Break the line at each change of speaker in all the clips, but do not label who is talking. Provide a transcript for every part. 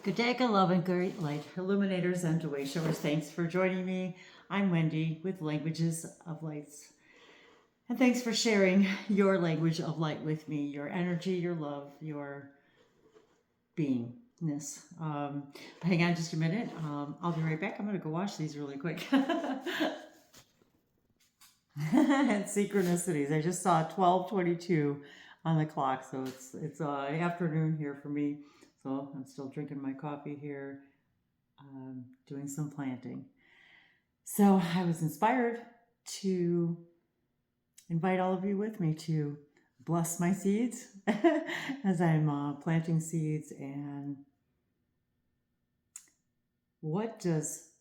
Good day, good love, and great light, illuminators and way showers. Thanks for joining me. I'm Wendy with Languages of Lights. And thanks for sharing your language of light with me, your energy, your love, your beingness. Hang on just a minute. I'll be right back. I'm going to go wash these really quick. And synchronicities. I just saw 12:22 on the clock, so it's afternoon here for me. So I'm still drinking my coffee here, doing some planting. So I was inspired to invite all of you with me to bless my seeds as I'm planting seeds. And what does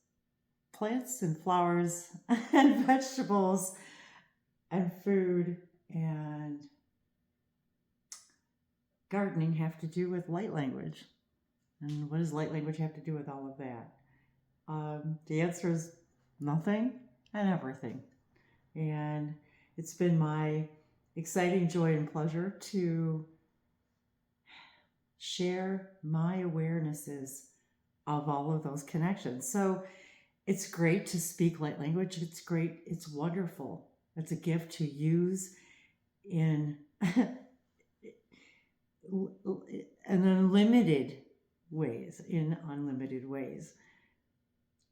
plants and flowers and vegetables and food and gardening have to do with light language? And what does light language have to do with all of that? The answer is nothing and everything. And it's been my exciting joy and pleasure to share my awarenesses of all of those connections. So it's great to speak light language. It's great. It's wonderful. It's a gift to use in unlimited ways,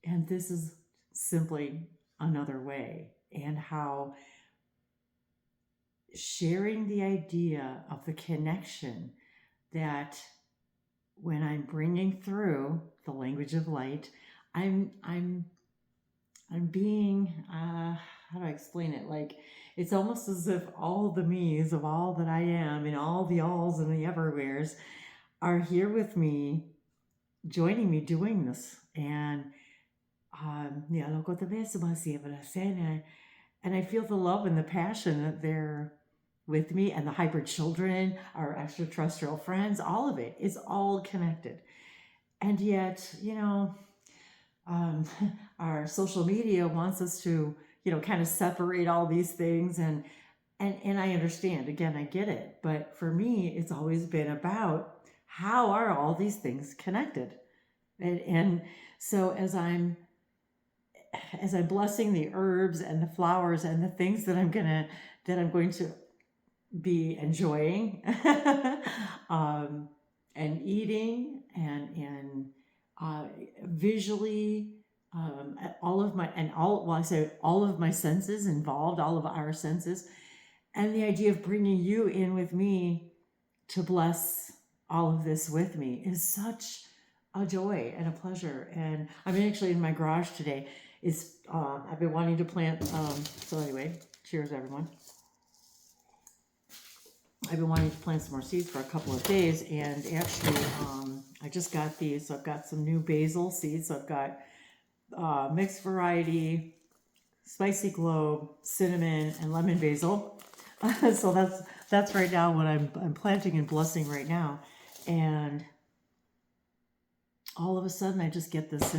And this is simply another way. And how sharing the idea of the connection that when I'm bringing through the language of light, I'm being, how do I explain it? Like, it's almost as if all the me's of all that I am and all the alls and the everywheres are here with me, joining me doing this. And and I feel the love and the passion that they're with me, and the hybrid children, our extraterrestrial friends, all of it is all connected. And yet, our social media wants us to, kind of separate all these things. And I understand, again, I get it. But for me, it's always been about how are all these things connected? And so as I'm blessing the herbs and the flowers and the things that I'm going to be enjoying and eating and visually, all of my senses involved, all of our senses, and the idea of bringing you in with me to bless all of this with me is such a joy and a pleasure. And I'm actually in my garage today. I've been wanting to plant, so anyway, cheers everyone. I've been wanting to plant some more seeds for a couple of days, and actually I just got these. So I've got some new basil seeds. So I've got mixed variety, spicy globe, cinnamon, and lemon basil. So that's right now what I'm planting and blessing right now. And all of a sudden I just get this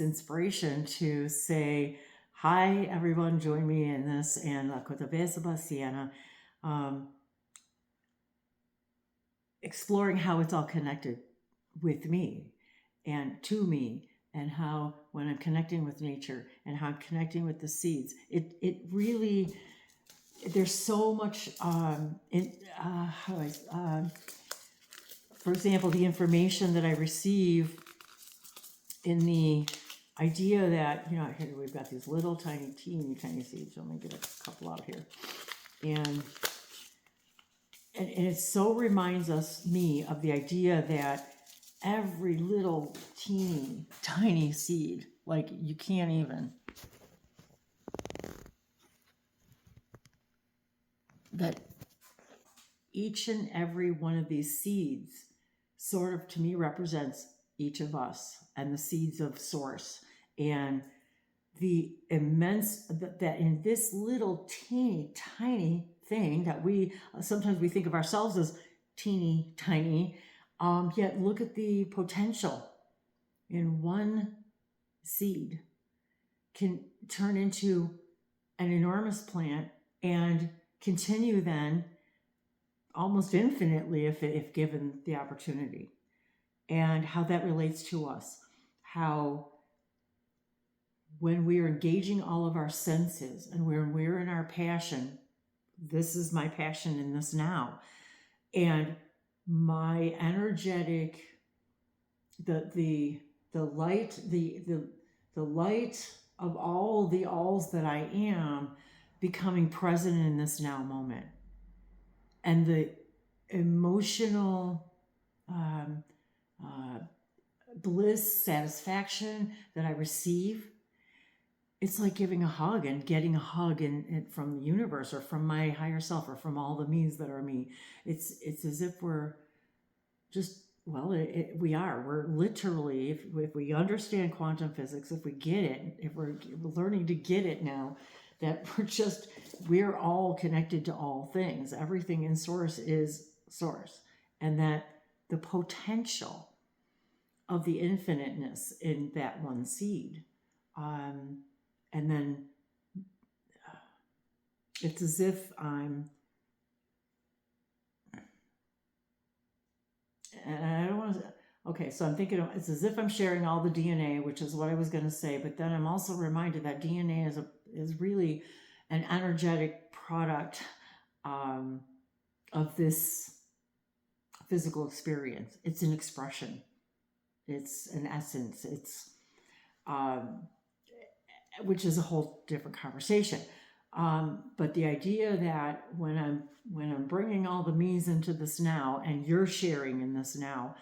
inspiration to say, hi everyone, join me in this, and exploring how it's all connected with me and to me, and how when I'm connecting with nature and how I'm connecting with the seeds, it really, there's so much for example, the information that I receive in the idea that, here we've got these little tiny, teeny seeds. Let me get a couple out here. And it so reminds me of the idea that every little teeny tiny seed, like you can't even, that each and every one of these seeds sort of, to me, represents each of us and the seeds of source, and the immense, that in this little teeny tiny thing that sometimes we think of ourselves as teeny tiny, yet look at the potential in one seed can turn into an enormous plant and continue then almost infinitely if given the opportunity. and how that relates to us. How when we are engaging all of our senses and when we're in our passion, this is my passion in this now. And my energetic, the light, the light of all the alls that I am becoming present in this now moment. And the emotional bliss, satisfaction that I receive, it's like giving a hug and getting a hug from the universe or from my higher self or from all the me's that are me. It's as if we're just, well, we're literally, if we understand quantum physics, if we get it, if we're learning to get it now, that we're all connected to all things. Everything in source is source. And that the potential of the infiniteness in that one seed. And then it's as if I'm, and I don't want to, okay, so I'm thinking it's as if I'm sharing all the DNA, which is what I was going to say, but then I'm also reminded that DNA is really an energetic product of this physical experience. It's an expression. It's an essence. It's, which is a whole different conversation. But the idea that when I'm bringing all the me's into this now, and you're sharing in this now,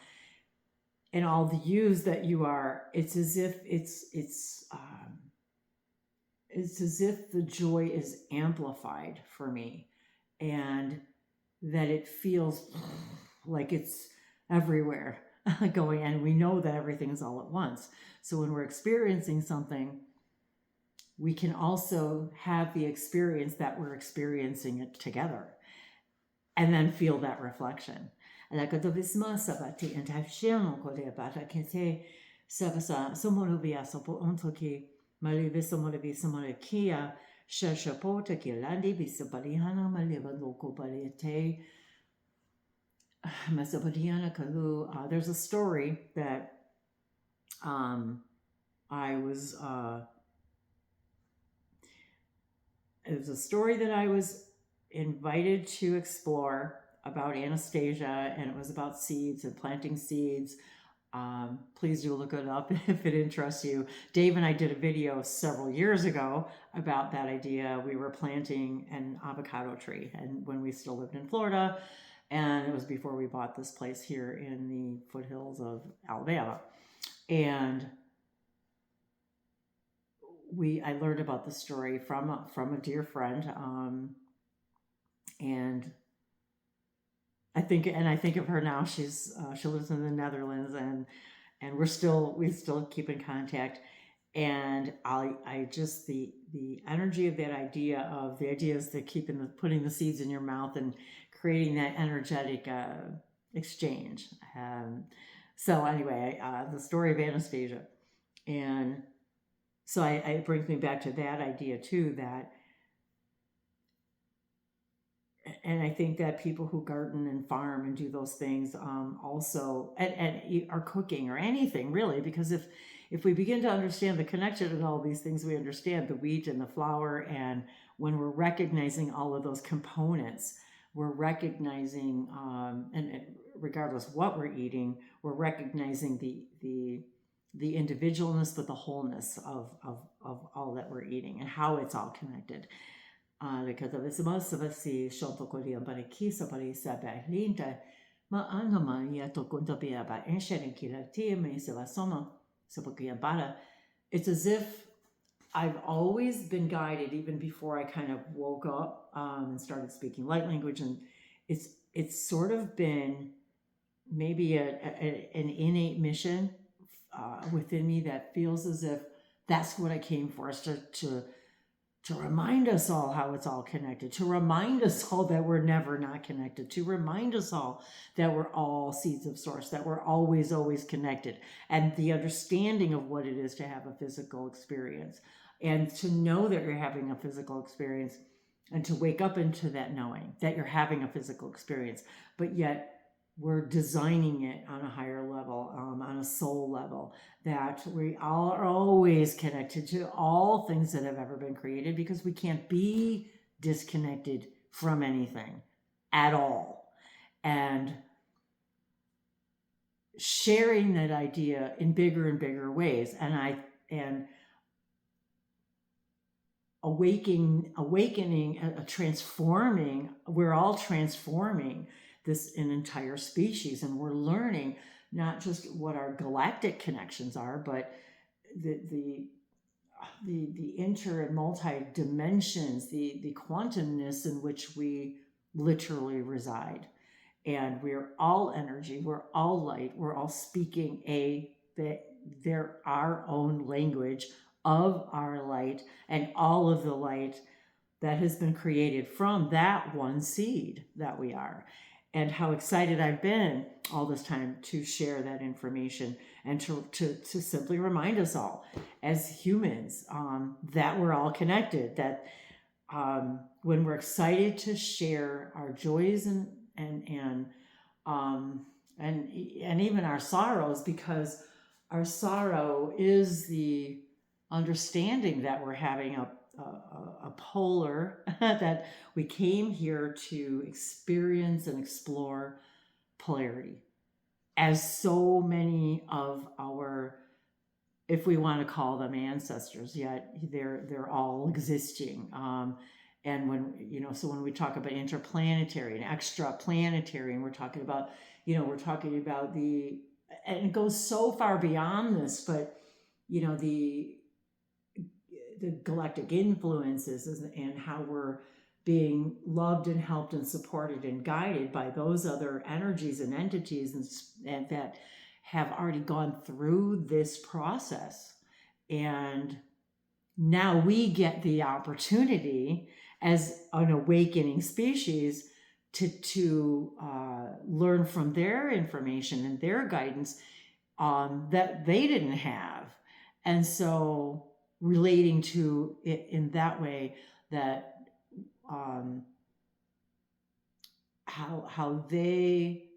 and all the yous that you are, it's as if it's as if the joy is amplified for me, and that it feels like it's everywhere going, and we know that everything is all at once. So when we're experiencing something, we can also have the experience that we're experiencing it together, and then feel that reflection. La kadovisma sabati and tafshiano kodebata kente sabasa somonovia sopo ontoki malivisomonovi somonokia shashapota kilandi bisabalihana maliva loco balite masabadiana kalu. There's a story that it was a story that I was invited to explore about Anastasia, and it was about seeds and planting seeds. Please do look it up if it interests you. Dave and I did a video several years ago about that idea. We were planting an avocado tree, and when we still lived in Florida, and it was before we bought this place here in the foothills of Alabama. And I learned about the story from a dear friend, and I think of her now. She lives in the Netherlands, and we still keep in contact. And I just the energy of that idea is to putting the seeds in your mouth and creating that energetic exchange. So anyway, the story of Anastasia, and so it brings me back to that idea too, and I think that people who garden and farm and do those things also, and are cooking or anything really, because if we begin to understand the connection in all these things, we understand the wheat and the flour, and when we're recognizing all of those components, we're recognizing, and regardless what we're eating, we're recognizing the individualness, but the wholeness of all that we're eating and how it's all connected. Because of this, most of us see Shotokolian, but a kiss of a sabbath linta, ma anoma to Kuntabia by ancient killer team, Savasoma, Sabokian Bada. It's as if I've always been guided, even before I kind of woke up and started speaking light language, and it's sort of been maybe an innate mission within me that feels as if that's what I came for, is to remind us all how it's all connected, to remind us all that we're never not connected, to remind us all that we're all seeds of source, that we're always connected, and the understanding of what it is to have a physical experience, and to know that you're having a physical experience, and to wake up into that knowing that you're having a physical experience, but yet we're designing it on a higher level. level, on a soul level, that we all are always connected to all things that have ever been created, because we can't be disconnected from anything at all. And sharing that idea in bigger and bigger ways, and awakening, transforming. We're all transforming this an entire species, and we're learning not just what our galactic connections are, but the inter and multi dimensions, the quantumness in which we literally reside. And we're all energy, we're all light, we're all speaking our own language of our light, and all of the light that has been created from that one seed that we are. And how excited I've been all this time to share that information, and to simply remind us all as humans, that we're all connected, that when we're excited to share our joys and even our sorrows, because our sorrow is the understanding that we're having a polar that we came here to experience and explore polarity, as so many of our, if we want to call them ancestors, yet they're all existing. And when we talk about interplanetary and extraplanetary, and we're talking about and it goes so far beyond this, but the galactic influences, and how we're being loved and helped and supported and guided by those other energies and entities, and that have already gone through this process. And now we get the opportunity as an awakening species to learn from their information and their guidance that they didn't have. And so relating to it in that way, that how they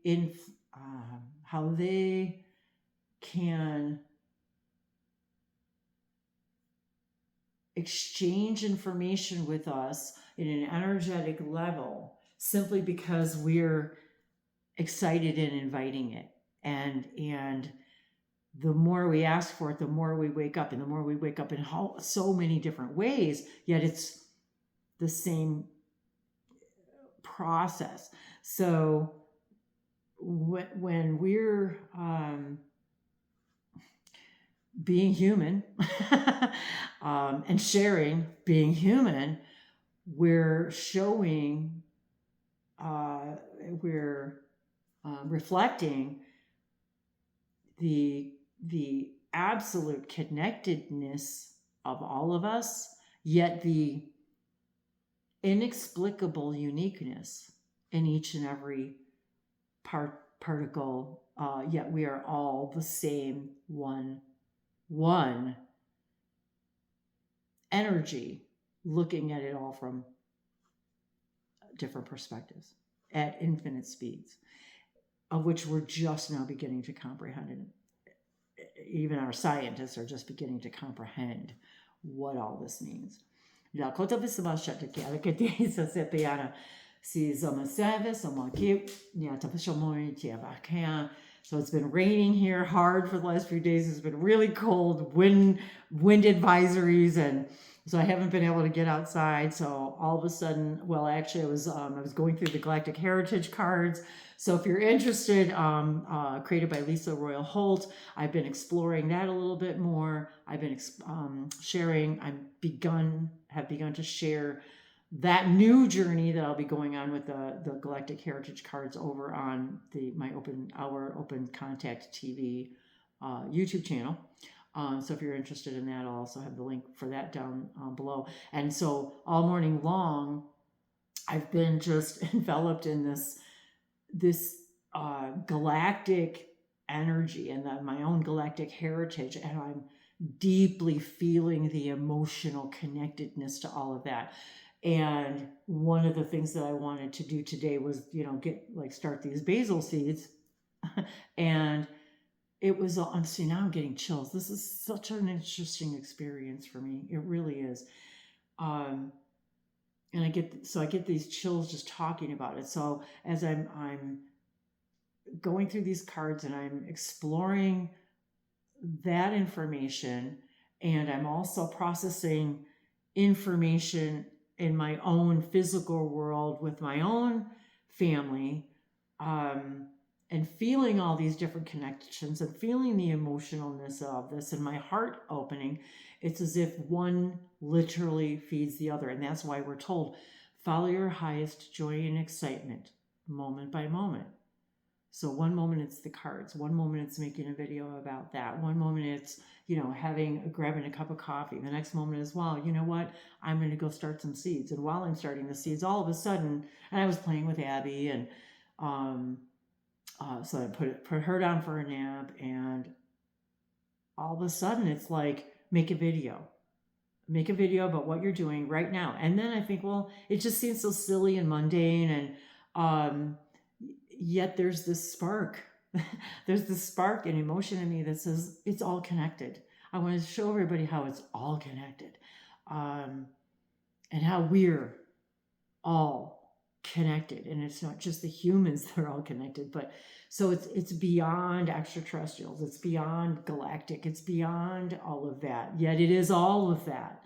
can exchange information with us in an energetic level, simply because we're excited and inviting it. And the more we ask for it, the more we wake up, and the more we wake up in so many different ways, yet it's the same process. So when we're being human and sharing being human, we're showing, we're reflecting the absolute connectedness of all of us, yet the inexplicable uniqueness in each and every particle, yet we are all the same one energy, looking at it all from different perspectives at infinite speeds, of which we're just now beginning to comprehend. And even our scientists are just beginning to comprehend what all this means. So it's been raining here hard for the last few days. It's been really cold, wind advisories, and so I haven't been able to get outside. So all of a sudden, well, actually, I was going through the Galactic Heritage cards. So if you're interested, created by Lisa Royal Holt, I've been exploring that a little bit more. I've been sharing. Have begun to share that new journey that I'll be going on with the Galactic Heritage cards over on my Open Contact TV YouTube channel. So if you're interested in that, I'll also have the link for that down below. And so all morning long, I've been just enveloped in this galactic energy and my own galactic heritage, and I'm deeply feeling the emotional connectedness to all of that. And one of the things that I wanted to do today was, start these basil seeds and it was, honestly, now I'm getting chills. This is such an interesting experience for me. It really is. Um, and I get these chills just talking about it. So as I'm going through these cards and I'm exploring that information, and I'm also processing information in my own physical world with my own family, um, and feeling all these different connections and feeling the emotionalness of this and my heart opening. It's as if one literally feeds the other. And that's why we're told follow your highest joy and excitement moment by moment. So one moment it's the cards, one moment it's making a video about that, one moment it's, grabbing a cup of coffee. The next moment is, well, you know what? I'm going to go start some seeds. And while I'm starting the seeds, all of a sudden, and I was playing with Abby, and so I put her down for a nap, and all of a sudden it's like, make a video about what you're doing right now. And then I think, well, it just seems so silly and mundane, and yet there's this spark. There's this spark and emotion in me that says it's all connected. I want to show everybody how it's all connected, and how we're all connected. And it's not just the humans that are all connected, but so it's beyond extraterrestrials, it's beyond galactic, it's beyond all of that. Yet it is all of that.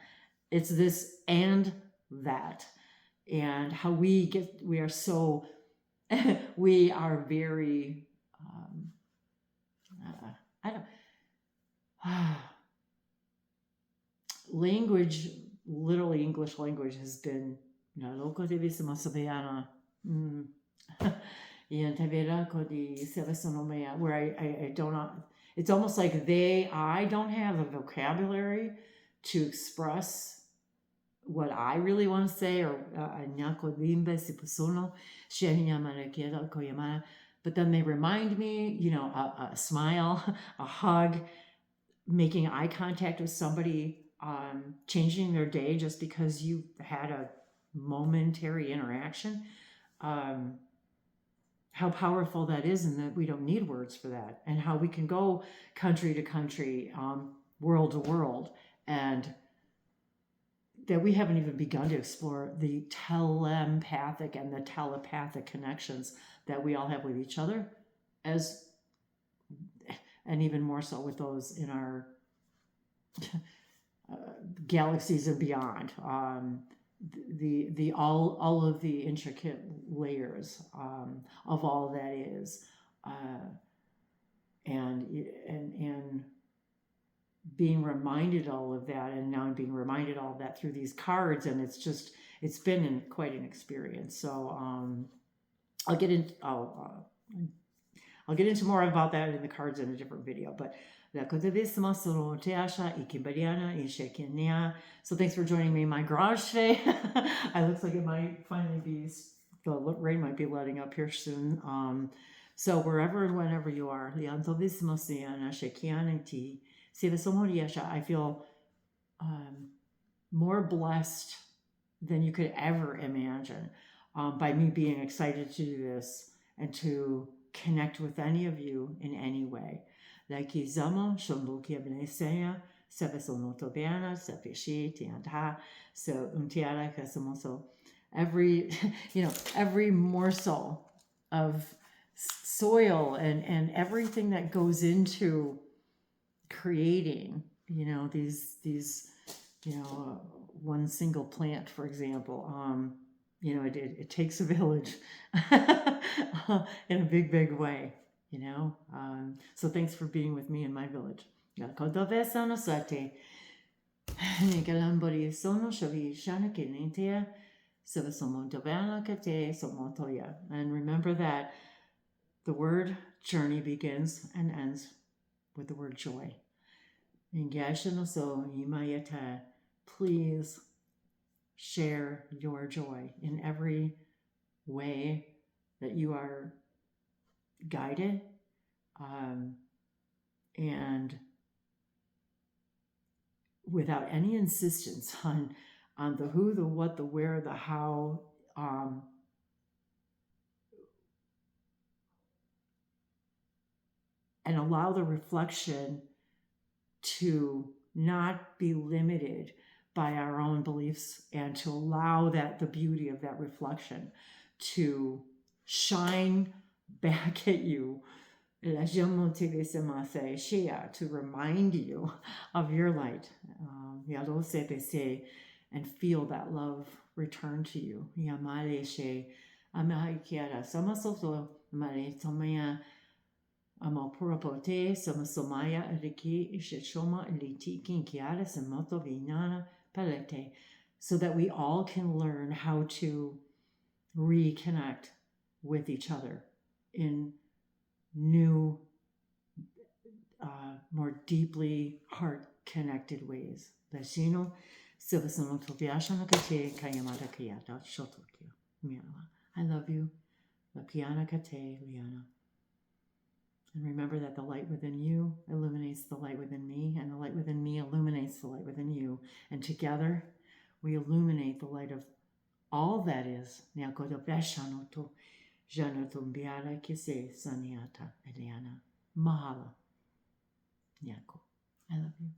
It's this and that. And how we are so we are very I don't language, literally English language has been where I don't know. It's almost like I don't have the vocabulary to express what I really want to say, or but then they remind me, a smile, a hug, making eye contact with somebody, changing their day just because you had a momentary interaction. How powerful that is, and that we don't need words for that, and how we can go country to country, world to world, and that we haven't even begun to explore the telepathic and the telepathic connections that we all have with each other, and even more so with those in our galaxies and beyond. The all of the intricate layers, of all that is, and being reminded all of that, and now I'm being reminded all of that through these cards, and it's been quite an experience. So I'll get into more about that in the cards in a different video, but so thanks for joining me in my garage today. It looks like it might finally be, the rain might be letting up here soon. So wherever and whenever you are, I feel more blessed than you could ever imagine, by me being excited to do this and to connect with any of you in any way. So every every morsel of soil and everything that goes into creating these one single plant, for example. It takes a village in a big way, so thanks for being with me in my village. And remember that the word journey begins and ends with the word joy. Please share your joy in every way that you are guided, and without any insistence on the who, the what, the where, the how. and allow the reflection to not be limited by our own beliefs, and to allow the beauty of that reflection to shine back at you, to remind you of your light, and feel that love return to you. Amapurapote, Samasomaya, Riki, Ishishoma, Liti, Kinkiara, Samoto, Vinana, Palete, so that we all can learn how to reconnect with each other in new, more deeply heart-connected ways. Lashino, Sivasamotobiashanakate, Kayamata Kayata, Shotokyo, Miala. I love you. Lapiana Kate, Liana. And remember that the light within you illuminates the light within me, and the light within me illuminates the light within you. And together, we illuminate the light of all that is. Mahala. I love you.